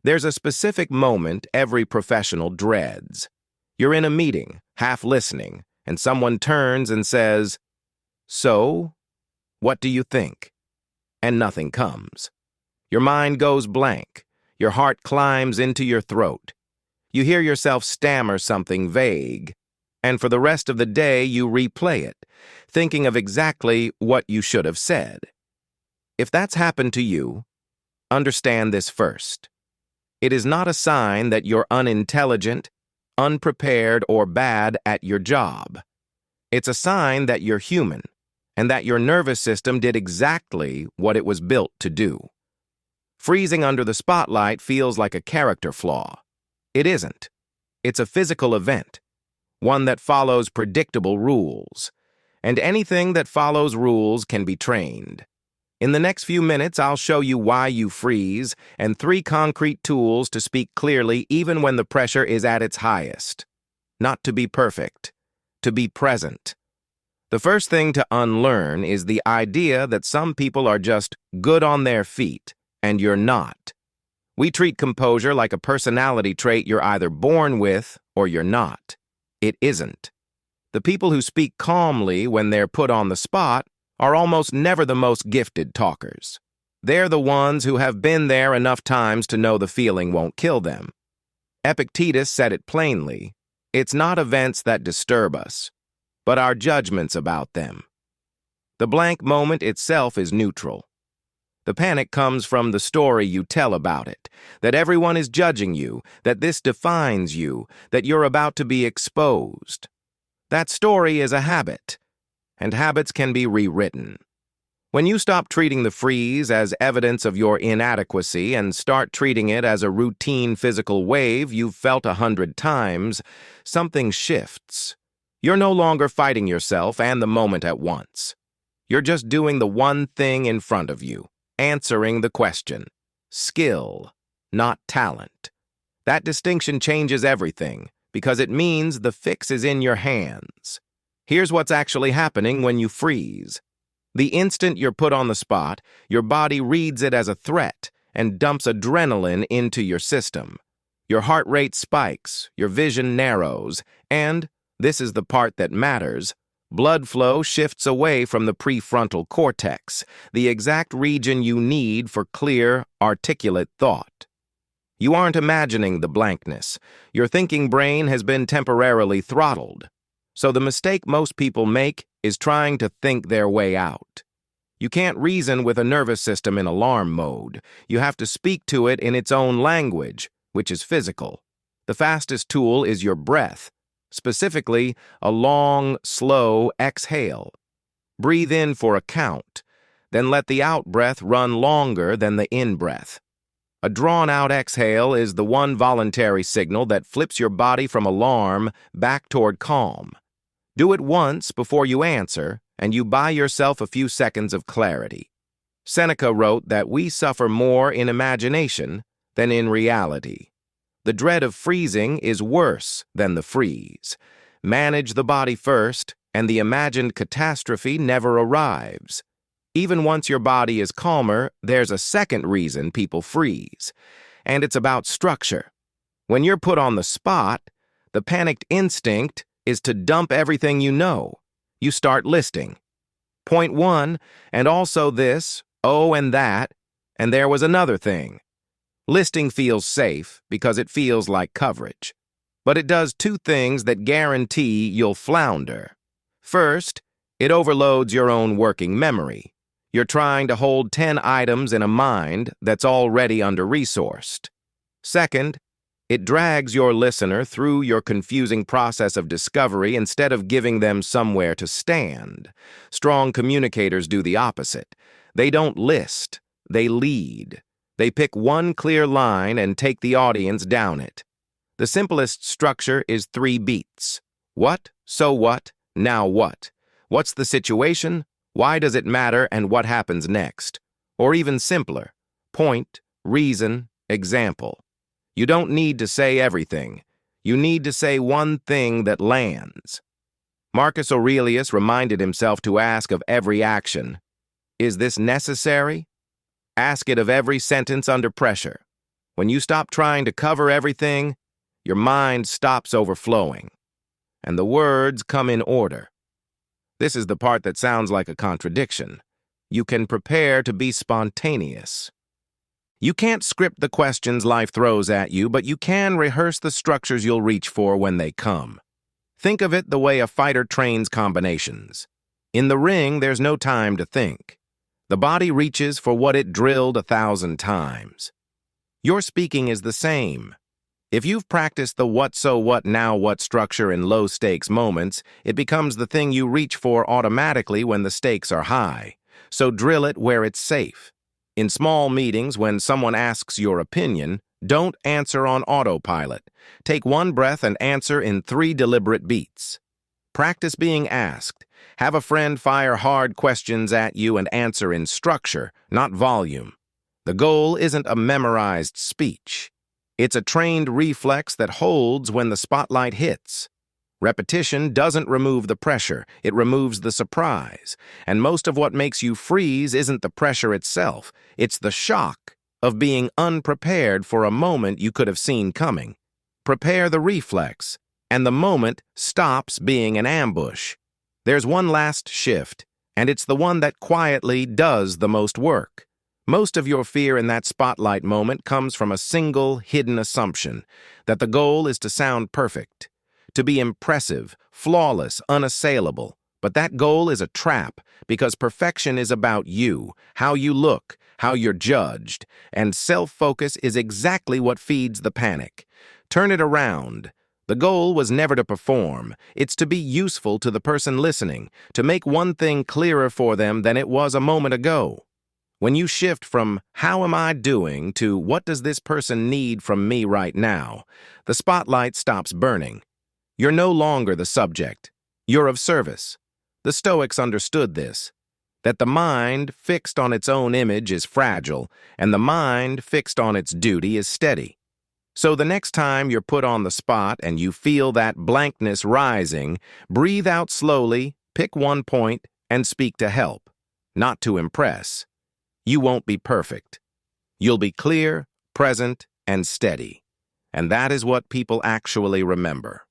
There's a specific moment every professional dreads. You're in a meeting, half listening, and someone turns and says, "So, what do you think?" And nothing comes. Your mind goes blank. Your heart climbs into your throat. You hear yourself stammer something vague, and for the rest of the day you replay it, thinking of exactly what you should have said. If that's happened to you, understand this first. It is not a sign that you're unintelligent, unprepared, or bad at your job. It's a sign that you're human, and that your nervous system did exactly what it was built to do. Freezing under the spotlight feels like a character flaw. It isn't. It's a physical event, one that follows predictable rules. And anything that follows rules can be trained. In the next few minutes, I'll show you why you freeze and 3 concrete tools to speak clearly even when the pressure is at its highest. Not to be perfect, to be present. The first thing to unlearn is the idea that some people are just good on their feet, and you're not. We treat composure like a personality trait you're either born with or you're not. It isn't. The people who speak calmly when they're put on the spot are almost never the most gifted talkers. They're the ones who have been there enough times to know the feeling won't kill them. Epictetus said it plainly, it's not events that disturb us, but our judgments about them. The blank moment itself is neutral. The panic comes from the story you tell about it, that everyone is judging you, that this defines you, that you're about to be exposed. That story is a habit, and habits can be rewritten. When you stop treating the freeze as evidence of your inadequacy and start treating it as a routine physical wave you've felt 100 times, something shifts. You're no longer fighting yourself and the moment at once. You're just doing the one thing in front of you, answering the question. Skill, not talent. That distinction changes everything, because it means the fix is in your hands. Here's what's actually happening when you freeze. The instant you're put on the spot, your body reads it as a threat and dumps adrenaline into your system. Your heart rate spikes, your vision narrows, and, this is the part that matters, blood flow shifts away from the prefrontal cortex, the exact region you need for clear, articulate thought. You aren't imagining the blankness. Your thinking brain has been temporarily throttled. So the mistake most people make is trying to think their way out. You can't reason with a nervous system in alarm mode. You have to speak to it in its own language, which is physical. The fastest tool is your breath, specifically a long, slow exhale. Breathe in for a count, then let the out-breath run longer than the in-breath. A drawn-out exhale is the one voluntary signal that flips your body from alarm back toward calm. Do it once before you answer, and you buy yourself a few seconds of clarity. Seneca wrote that we suffer more in imagination than in reality. The dread of freezing is worse than the freeze. Manage the body first, and the imagined catastrophe never arrives. Even once your body is calmer, there's a second reason people freeze, and it's about structure. When you're put on the spot, the panicked instinct is to dump everything you know. You start listing. Point 1, and also this, oh, and that, and there was another thing. Listing feels safe because it feels like coverage. But it does 2 things that guarantee you'll flounder. First, it overloads your own working memory. You're trying to hold 10 items in a mind that's already under-resourced. Second, it drags your listener through your confusing process of discovery instead of giving them somewhere to stand. Strong communicators do the opposite. They don't list, they lead. They pick one clear line and take the audience down it. The simplest structure is 3 beats. What, so what, now what? What's the situation? Why does it matter, and what happens next? Or even simpler, point, reason, example. You don't need to say everything. You need to say one thing that lands. Marcus Aurelius reminded himself to ask of every action, is this necessary? Ask it of every sentence under pressure. When you stop trying to cover everything, your mind stops overflowing, and the words come in order. This is the part that sounds like a contradiction. You can prepare to be spontaneous. You can't script the questions life throws at you, but you can rehearse the structures you'll reach for when they come. Think of it the way a fighter trains combinations. In the ring, there's no time to think. The body reaches for what it drilled 1,000 times. Your speaking is the same. If you've practiced the what so what now what structure in low-stakes moments, it becomes the thing you reach for automatically when the stakes are high. So drill it where it's safe. In small meetings, when someone asks your opinion, don't answer on autopilot. Take one breath and answer in 3 deliberate beats. Practice being asked. Have a friend fire hard questions at you and answer in structure, not volume. The goal isn't a memorized speech. It's a trained reflex that holds when the spotlight hits. Repetition doesn't remove the pressure, it removes the surprise. And most of what makes you freeze isn't the pressure itself, it's the shock of being unprepared for a moment you could have seen coming. Prepare the reflex, and the moment stops being an ambush. There's one last shift, and it's the one that quietly does the most work. Most of your fear in that spotlight moment comes from a single hidden assumption, that the goal is to sound perfect, to be impressive, flawless, unassailable. But that goal is a trap, because perfection is about you, how you look, how you're judged, and self-focus is exactly what feeds the panic. Turn it around. The goal was never to perform. It's to be useful to the person listening, to make one thing clearer for them than it was a moment ago. When you shift from "how am I doing" to "what does this person need from me right now," the spotlight stops burning. You're no longer the subject. You're of service. The Stoics understood this, that the mind fixed on its own image is fragile, and the mind fixed on its duty is steady. So the next time you're put on the spot and you feel that blankness rising, breathe out slowly, pick one point, and speak to help, not to impress. You won't be perfect. You'll be clear, present, and steady. And that is what people actually remember.